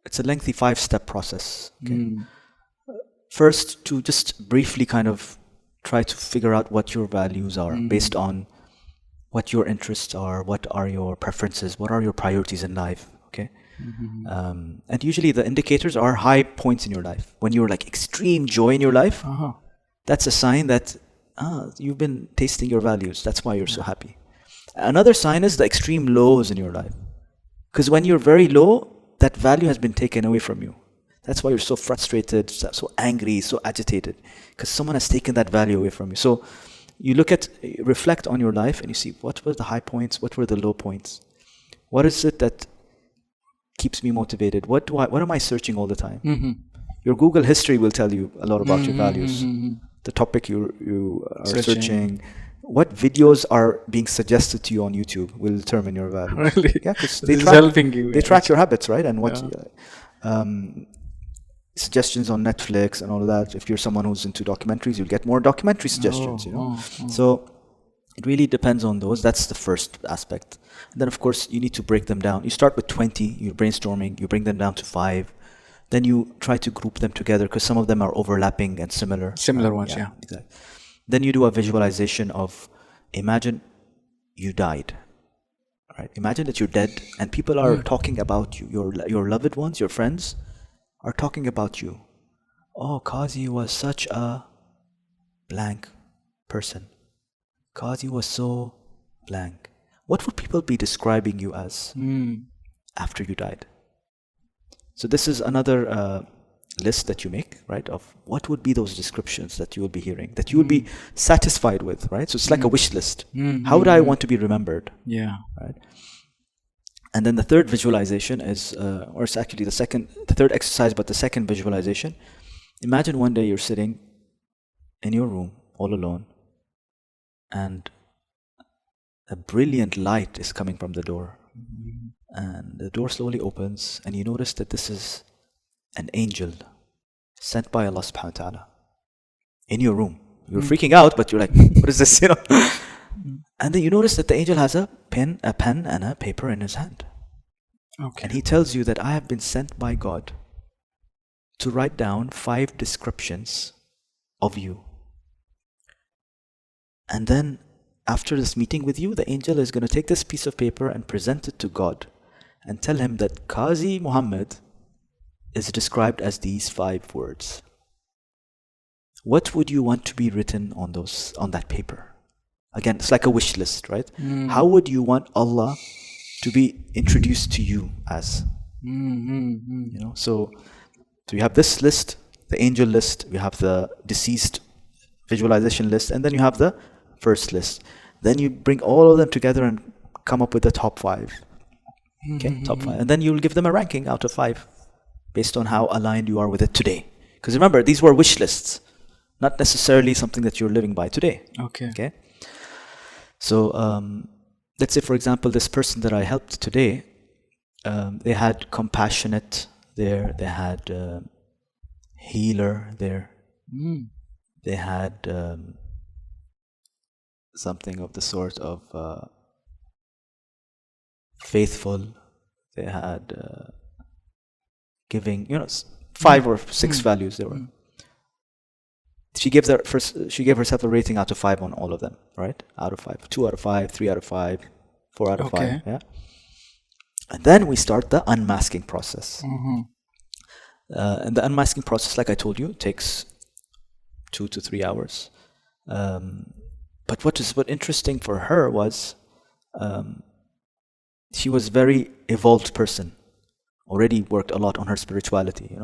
it's a lengthy 5-step process. Okay. First, to just briefly kind of try to figure out what your values are based on what your interests are, what are your preferences, what are your priorities in life. Okay. And usually the indicators are high points in your life. When you're like extreme joy in your life, that's a sign that you've been tasting your values. That's why you're so happy. Another sign is the extreme lows in your life. Because when you're very low, that value has been taken away from you. That's why you're so frustrated, so angry, so agitated. Because someone has taken that value away from you. So you reflect on your life and you see what were the high points, what were the low points. What is it that keeps me motivated? What am I searching all the time? Your Google history will tell you a lot about your values. The topic you are searching. What videos are being suggested to you on YouTube will determine your values. Really? Yeah, because helping you. They track your habits, right? And what suggestions on Netflix and all of that. If you're someone who's into documentaries, you'll get more documentary suggestions. So it really depends on those. That's the first aspect. And then, of course, you need to break them down. You start with 20. You're brainstorming. You bring them down to 5. Then you try to group them together because some of them are overlapping and similar. Similar ones, yeah. Exactly. Then you do a visualization of, imagine you died. Right? Imagine that you're dead and people are talking about you. Your loved ones, your friends are talking about you. Oh, Qazi was such a blank person. Qazi was so blank. What would people be describing you as after you died? So this is another list that you make, right, of what would be those descriptions that you will be hearing, that you will be satisfied with, right? So it's like a wish list. How would I want to be remembered? Yeah. Right. And then the third visualization is, or it's actually the third exercise, but the second visualization. Imagine one day you're sitting in your room all alone and a brilliant light is coming from the door. And the door slowly opens and you notice that this is an angel sent by Allah subhanahu wa ta'ala in your room. You're freaking out, but you're like, what is this? And then you notice that the angel has a pen and a paper in his hand. Okay. And he tells you that I have been sent by God to write down 5 descriptions of you. And then after this meeting with you, the angel is going to take this piece of paper and present it to God and tell him that Qazi Muhammad is described as these 5 words. What would you want to be written on that paper? Again, it's like a wish list, right? How would you want Allah to be introduced to you as? So you have this list, the angel list, you have the deceased visualization list, and then you have the first list. Then you bring all of them together and come up with the top 5. Okay, top 5. And then you'll give them a ranking out of 5 based on how aligned you are with it today. Because remember, these were wish lists, not necessarily something that you're living by today. Okay. So let's say, for example, this person that I helped today, they had compassionate there, they had healer there, they had something of the sort of faithful, they had giving, 5 or 6 values there were. She gave herself a rating out of 5 on all of them, right? Out of 5. 2 out of 5, 3 out of 5, 4 out of 5. Yeah. And then we start the unmasking process. And the unmasking process, like I told you, takes 2 to 3 hours. But what interesting for her was she was a very evolved person, already worked a lot on her spirituality,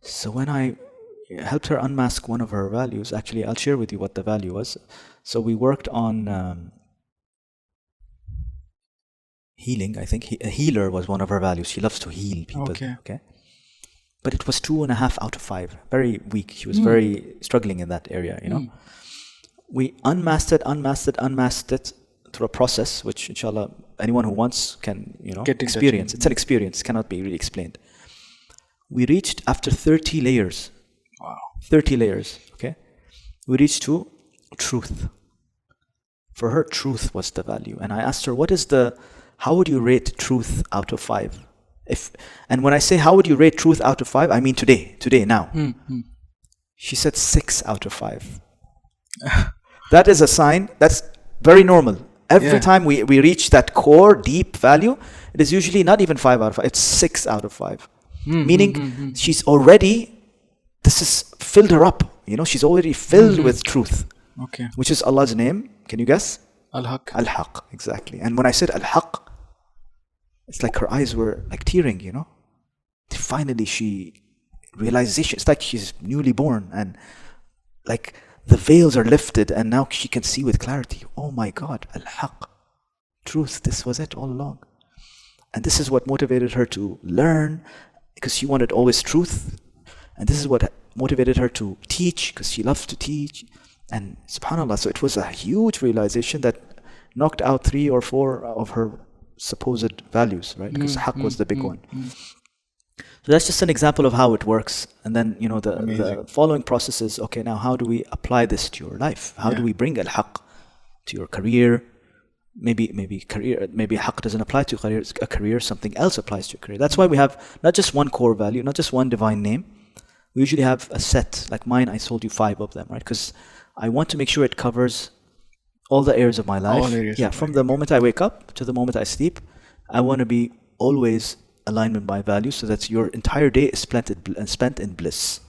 So when I helped her unmask one of her values, actually I'll share with you what the value was. So we worked on healing. I think a healer was one of her values. She loves to heal people. Okay. But it was 2.5 out of 5. Very weak. She was very struggling in that area, We unmasked it through a process which, inshallah, anyone who wants can, Get experience. It's an experience. It cannot be really explained. We reached, after 30 layers, 30 layers, okay? We reached to truth. For her, truth was the value. And I asked her, how would you rate truth out of 5? And when I say how would you rate truth out of 5, I mean today, now. She said 6 out of 5. That is a sign. That's very normal. Every time we reach that core deep value, it is usually not even 5 out of 5. It's 6 out of 5. Meaning she's already, this has filled her up. She's already filled with truth. Okay. Which is Allah's name. Can you guess? Al-Haq. Al-Haq, exactly. And when I said Al-Haq, it's like her eyes were like tearing, Finally realization, it's like she's newly born and like the veils are lifted and now she can see with clarity. Oh my God, Al-Haq, truth, this was it all along. And this is what motivated her to learn because she wanted always truth. And this is what motivated her to teach because she loves to teach. And subhanAllah, so it was a huge realization that knocked out 3 or 4 of her supposed values, right? Because haqq was the big one. So that's just an example of how it works. And then, the following process is, okay, now how do we apply this to your life? How do we bring al-haqq to your career? Maybe haqq doesn't apply to a career, something else applies to your career. That's why we have not just one core value, not just one divine name. We usually have a set, like mine, I told you 5 of them, right? Because I want to make sure it covers all the areas of my life. All areas from the moment I wake up to the moment I sleep, I want to be always aligned with my values so that your entire day is spent in bliss.